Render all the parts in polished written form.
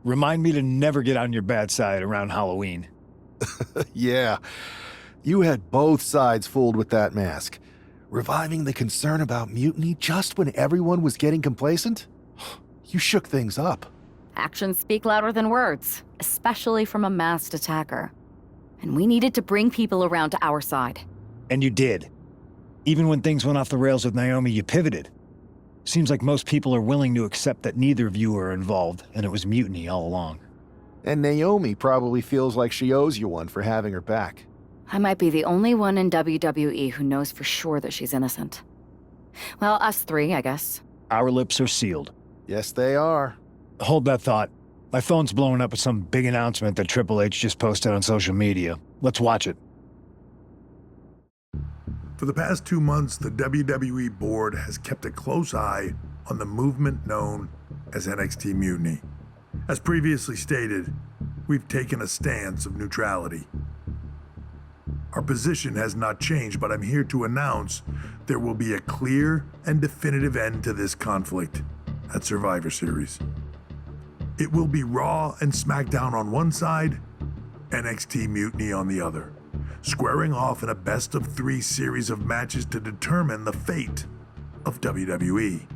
Remind me to never get on your bad side around Halloween. Yeah, you had both sides fooled with that mask. Reviving the concern about mutiny just when everyone was getting complacent? You shook things up. Actions speak louder than words, especially from a masked attacker. And we needed to bring people around to our side. And you did. Even when things went off the rails with Naomi, you pivoted. Seems like most people are willing to accept that neither of you were involved, and it was mutiny all along. And Naomi probably feels like she owes you one for having her back. I might be the only one in WWE who knows for sure that she's innocent. Well, us three, I guess. Our lips are sealed. Yes, they are. Hold that thought. My phone's blowing up with some big announcement that Triple H just posted on social media. Let's watch it. For the past 2 months, the WWE board has kept a close eye on the movement known as NXT Mutiny. As previously stated, we've taken a stance of neutrality. Our position has not changed, but I'm here to announce there will be a clear and definitive end to this conflict at Survivor Series. It will be Raw and SmackDown on one side, NXT Mutiny on the other, squaring off in a best-of-3 series of matches to determine the fate of WWE.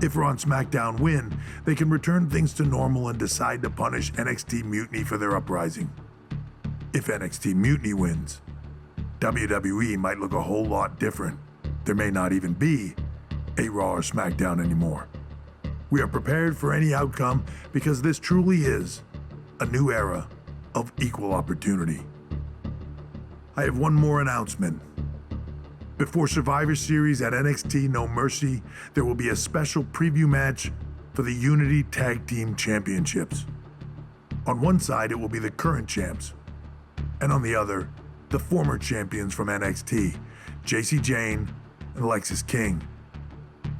If Raw and SmackDown win, they can return things to normal and decide to punish NXT Mutiny for their uprising. If NXT Mutiny wins, WWE might look a whole lot different. There may not even be a Raw or SmackDown anymore. We are prepared for any outcome because this truly is a new era of equal opportunity. I have one more announcement. Before Survivor Series at NXT No Mercy, there will be a special preview match for the Unity Tag Team Championships. On one side, it will be the current champs, and on the other, the former champions from NXT, Jacy Jayne and Alexis King.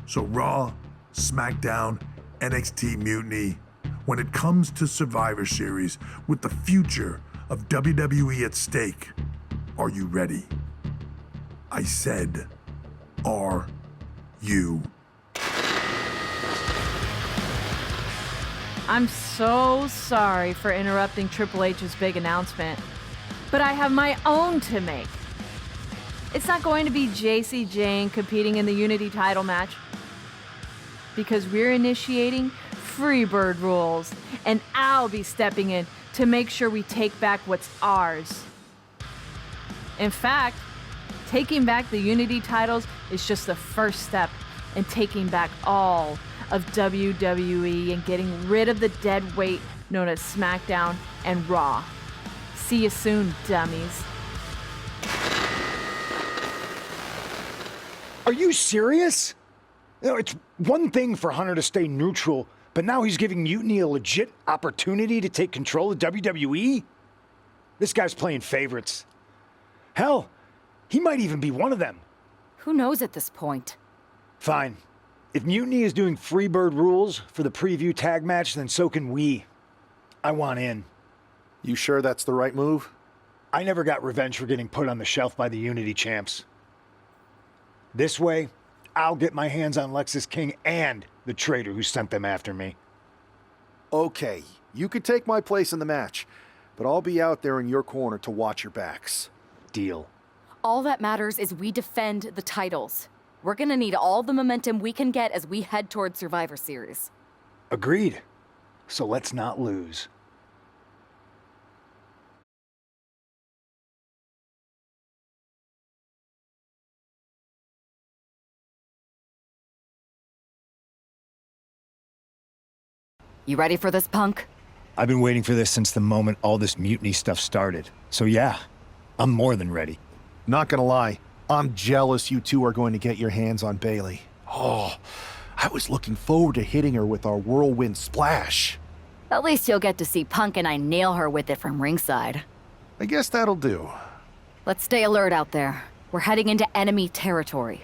So Raw, SmackDown, NXT Mutiny, when it comes to Survivor Series with the future of WWE at stake, are you ready? I said, are you? I'm so sorry for interrupting Triple H's big announcement, but I have my own to make. It's not going to be Jacy Jayne competing in the Unity title match, because we're initiating Freebird rules, and I'll be stepping in to make sure we take back what's ours. In fact, taking back the Unity titles is just the first step in taking back all of WWE and getting rid of the dead weight known as SmackDown and Raw. See you soon, dummies. Are you serious? You know, it's one thing for Hunter to stay neutral, but now he's giving Mutiny a legit opportunity to take control of WWE? This guy's playing favorites. Hell, he might even be one of them. Who knows at this point? Fine. If Mutiny is doing Freebird rules for the preview tag match, then so can we. I want in. You sure that's the right move? I never got revenge for getting put on the shelf by the Unity champs. This way, I'll get my hands on Alexis King and the traitor who sent them after me. Okay, you could take my place in the match, but I'll be out there in your corner to watch your backs. Deal. All that matters is we defend the titles. We're gonna need all the momentum we can get as we head toward Survivor Series. Agreed. So let's not lose. You ready for this, punk? I've been waiting for this since the moment all this mutiny stuff started. So yeah, I'm more than ready. Not gonna lie, I'm jealous you two are going to get your hands on Bayley. Oh, I was looking forward to hitting her with our whirlwind splash. At least you'll get to see Punk and I nail her with it from ringside. I guess that'll do. Let's stay alert out there. We're heading into enemy territory.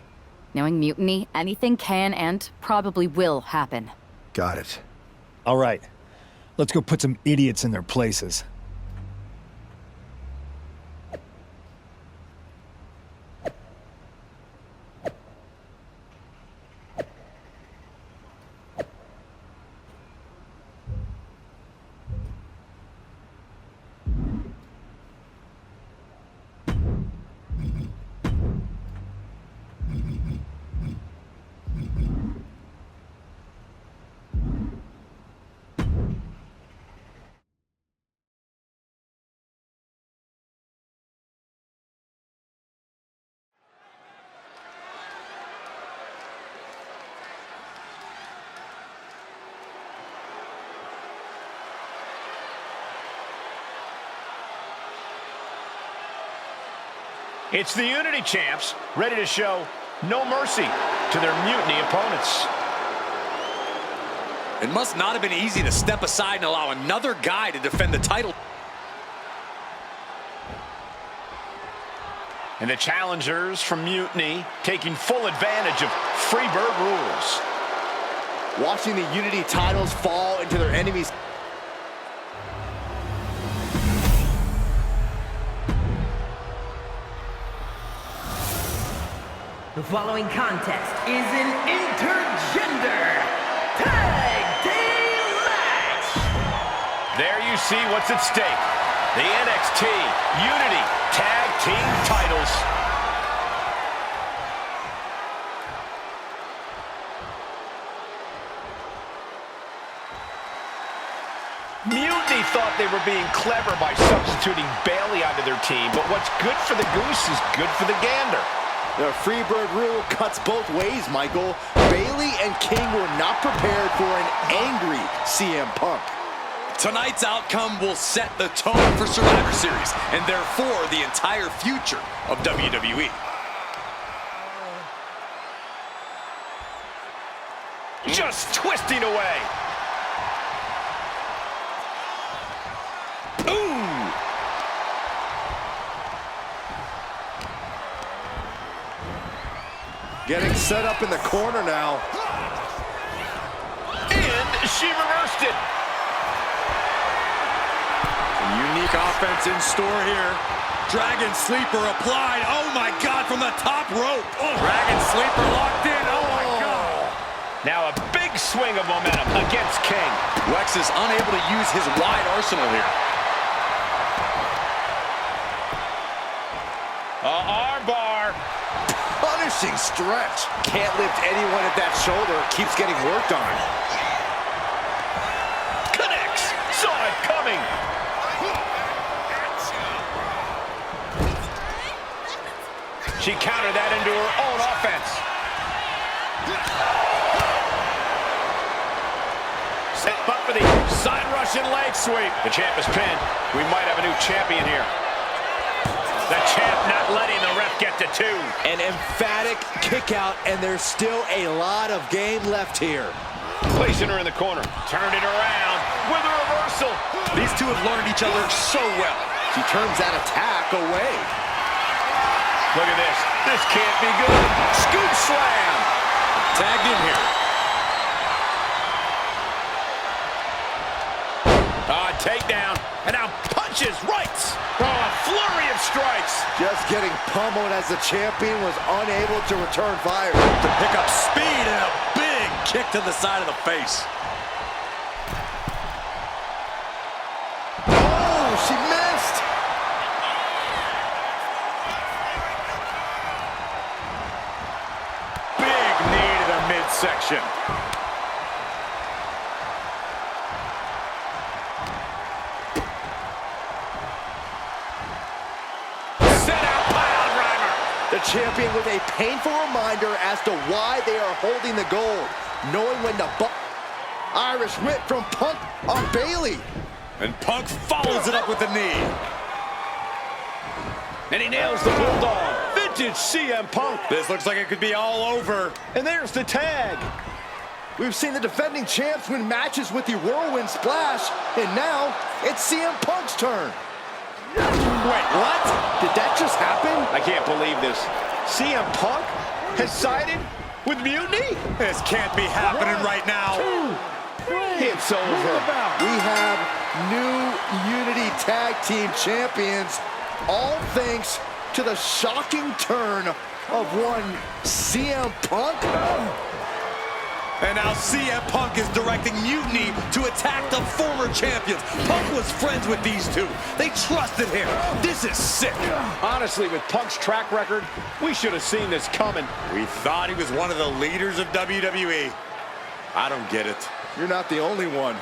Knowing mutiny, anything can and probably will happen. Got it. All right, let's go put some idiots in their places. It's the Unity champs, ready to show no mercy to their Mutiny opponents. It must not have been easy to step aside and allow another guy to defend the title. And the challengers from Mutiny taking full advantage of Freebird rules. Watching the Unity titles fall into their enemies. The following contest is an intergender tag team match. There you see what's at stake. The NXT Unity Tag Team titles. Mutiny thought they were being clever by substituting Bayley onto their team, but what's good for the goose is good for the gander. The Freebird rule cuts both ways, Michael. Bayley and King were not prepared for an angry CM Punk. Tonight's outcome will set the tone for Survivor Series, and therefore the entire future of WWE. Just twisting away. Ooh! Getting set up in the corner now. And she reversed it. Unique offense in store here. Dragon Sleeper applied. Oh my God, from the top rope. Oh. Dragon Sleeper locked in. Oh my God. Now a big swing of momentum against King. Lex is unable to use his wide arsenal here. Armbar. Punishing stretch. Can't lift anyone at that shoulder. Keeps getting worked on. Connects. Saw it coming. She countered that into her own offense. Set up for the side Russian leg sweep. The champ is pinned. We might have a new champion here. The champ not letting the ref get to two. An emphatic kick out, and there's still a lot of game left here. Placing her in the corner. Turned it around with a reversal. These two have learned each other so well. She turns that attack away. Look at this. This can't be good. Scoop slam. Tagged in here. Takedown. And now punches, rights. Oh, a flurry of strikes. Just getting pummeled as the champion was unable to return fire. To pick up speed and a big kick to the side of the face. Oh, she missed. Big knee to the midsection. The champion with a painful reminder as to why they are holding the gold, knowing when to Irish whip from Punk on Bayley. And Punk follows it up with the knee. And he nails the bulldog. Vintage CM Punk. This looks like it could be all over. And there's the tag. We've seen the defending champs win matches with the whirlwind splash, and now it's CM Punk's turn. Wait, what? Did that just happen? I can't believe this. CM Punk has sided with Mutiny? This can't be happening right now. It's over. We have new Unity Tag Team Champions, all thanks to the shocking turn of one CM Punk. And now CM Punk is directing Mutiny to attack the former champions. Punk was friends with these two. They trusted him. This is sick. Honestly, with Punk's track record, we should have seen this coming. We thought he was one of the leaders of WWE. I don't get it. You're not the only one.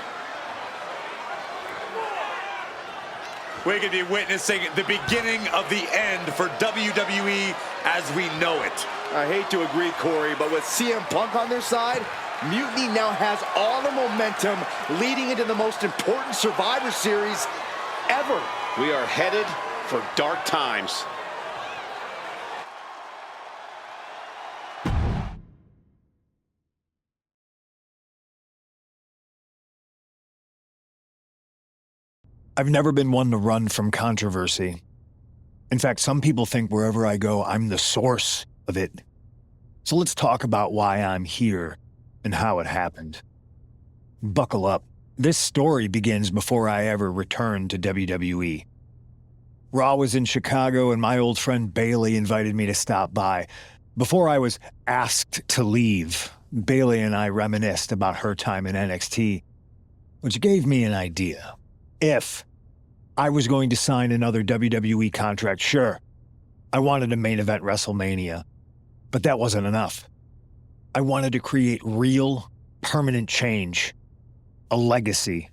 We could be witnessing the beginning of the end for WWE as we know it. I hate to agree, Corey, but with CM Punk on their side, Mutiny now has all the momentum leading into the most important Survivor Series ever. We are headed for dark times. I've never been one to run from controversy. In fact, some people think wherever I go, I'm the source of it. So let's talk about why I'm here and how it happened. Buckle up. This story begins before I ever returned to WWE. Raw was in Chicago and my old friend Bailey invited me to stop by. Before I was asked to leave, Bailey and I reminisced about her time in NXT, which gave me an idea. If I was going to sign another WWE contract, sure, I wanted to main event WrestleMania, but that wasn't enough. I wanted to create real, permanent change, a legacy.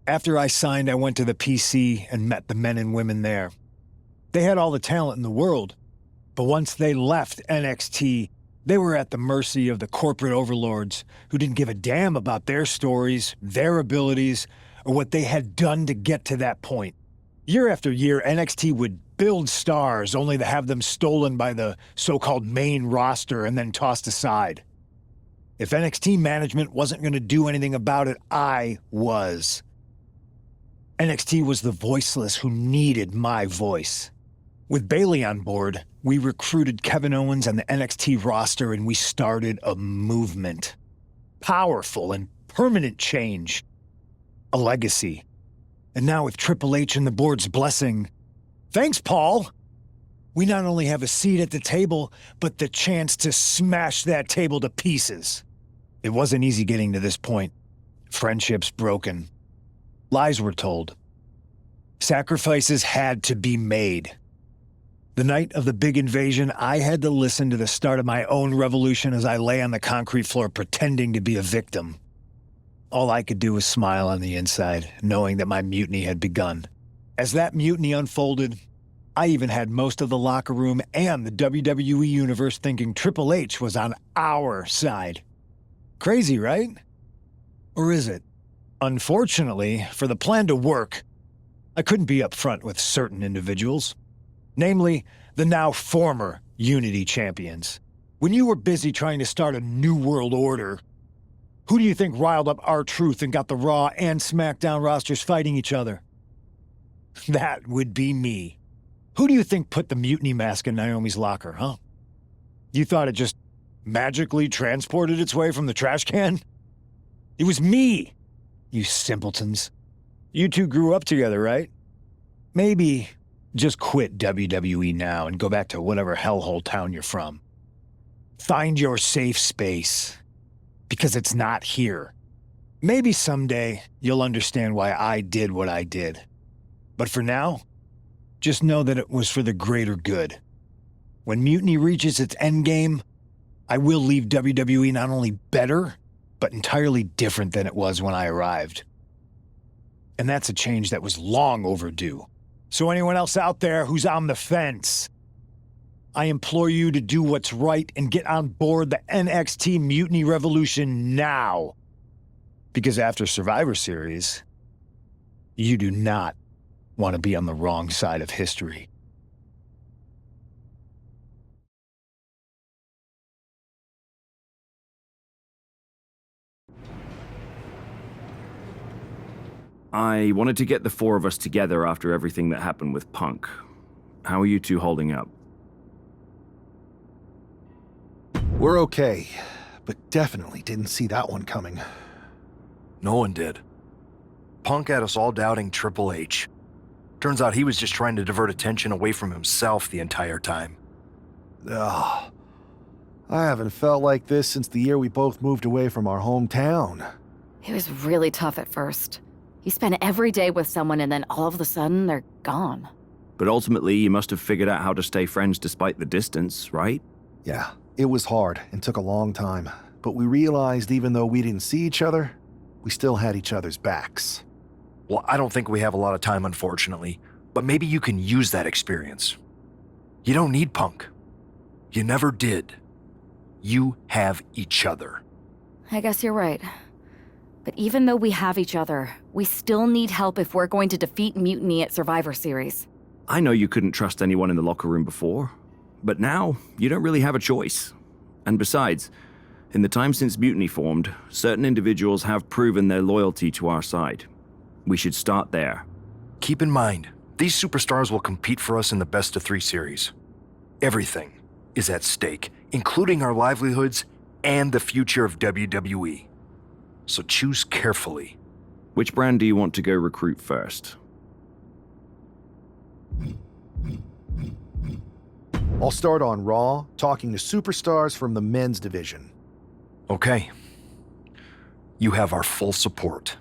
After I signed, I went to the PC and met the men and women there. They had all the talent in the world, but once they left NXT, they were at the mercy of the corporate overlords who didn't give a damn about their stories, their abilities, or what they had done to get to that point. Year after year, NXT would build stars only to have them stolen by the so-called main roster and then tossed aside. If NXT management wasn't going to do anything about it, I was. NXT was the voiceless who needed my voice. With Bailey on board, we recruited Kevin Owens and the NXT roster and we started a movement. Powerful and permanent change. A legacy. And now with Triple H and the board's blessing, thanks, Paul! We not only have a seat at the table, but the chance to smash that table to pieces. It wasn't easy getting to this point. Friendships broken. Lies were told. Sacrifices had to be made. The night of the big invasion, I had to listen to the start of my own revolution as I lay on the concrete floor pretending to be a victim. All I could do was smile on the inside, knowing that my mutiny had begun. As that mutiny unfolded, I even had most of the locker room and the WWE Universe thinking Triple H was on our side. Crazy, right? Or is it? Unfortunately, for the plan to work, I couldn't be upfront with certain individuals. Namely, the now former Unity champions. When you were busy trying to start a new world order, who do you think riled up R-Truth and got the Raw and SmackDown rosters fighting each other? That would be me. Who do you think put the mutiny mask in Naomi's locker, huh? You thought it just magically transported its way from the trash can? It was me, you simpletons. You two grew up together, right? Maybe just quit WWE now and go back to whatever hellhole town you're from. Find your safe space, because it's not here. Maybe someday you'll understand why I did what I did. But for now, just know that it was for the greater good. When Mutiny reaches its endgame, I will leave WWE not only better, but entirely different than it was when I arrived. And that's a change that was long overdue. So anyone else out there who's on the fence, I implore you to do what's right and get on board the NXT Mutiny Revolution now. Because after Survivor Series, you do not want to be on the wrong side of history. I wanted to get the four of us together after everything that happened with Punk. How are you two holding up? We're okay, but definitely didn't see that one coming. No one did. Punk had us all doubting Triple H. Turns out he was just trying to divert attention away from himself the entire time. Ugh. I haven't felt like this since the year we both moved away from our hometown. It was really tough at first. You spend every day with someone and then all of a sudden they're gone. But ultimately, you must have figured out how to stay friends despite the distance, right? Yeah, it was hard and took a long time. But we realized even though we didn't see each other, we still had each other's backs. Well, I don't think we have a lot of time, unfortunately, but maybe you can use that experience. You don't need Punk. You never did. You have each other. I guess you're right. But even though we have each other, we still need help if we're going to defeat Mutiny at Survivor Series. I know you couldn't trust anyone in the locker room before, but now you don't really have a choice. And besides, in the time since Mutiny formed, certain individuals have proven their loyalty to our side. We should start there. Keep in mind, these superstars will compete for us in the best-of-3 series. Everything is at stake, including our livelihoods and the future of WWE. So choose carefully. Which brand do you want to go recruit first? I'll start on Raw, talking to superstars from the men's division. Okay. You have our full support.